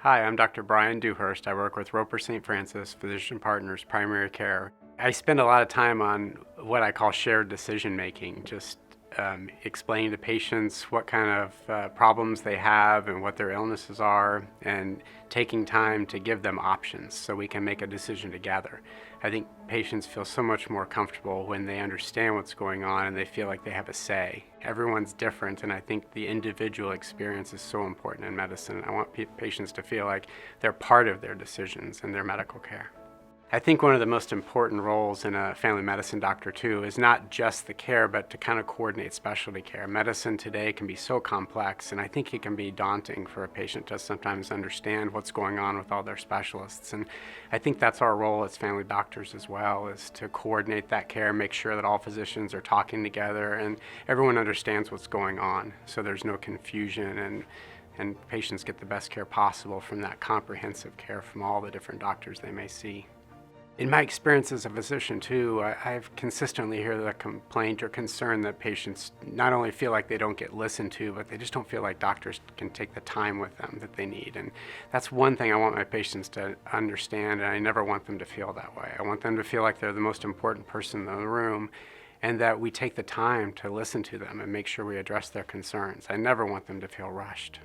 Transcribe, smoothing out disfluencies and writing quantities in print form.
Hi, I'm Dr. Brian Dewhirst. I work with Roper St. Francis Physician Partners Primary Care. I spend a lot of time on what I call shared decision making, just explaining to patients what kind of problems they have and what their illnesses are, and taking time to give them options so we can make a decision together. I think patients feel so much more comfortable when they understand what's going on and they feel like they have a say. Everyone's different, and I think the individual experience is so important in medicine. I want patients to feel like they're part of their decisions and their medical care. I think one of the most important roles in a family medicine doctor too is not just the care, but to kind of coordinate specialty care. Medicine today can be so complex, and I think it can be daunting for a patient to sometimes understand what's going on with all their specialists. And I think that's our role as family doctors as well, is to coordinate that care, make sure that all physicians are talking together and everyone understands what's going on, so there's no confusion and patients get the best care possible from that comprehensive care from all the different doctors they may see. In my experience as a physician too, I've consistently heard the complaint or concern that patients not only feel like they don't get listened to, but they just don't feel like doctors can take the time with them that they need. And that's one thing I want my patients to understand, and I never want them to feel that way. I want them to feel like they're the most important person in the room, and that we take the time to listen to them and make sure we address their concerns. I never want them to feel rushed.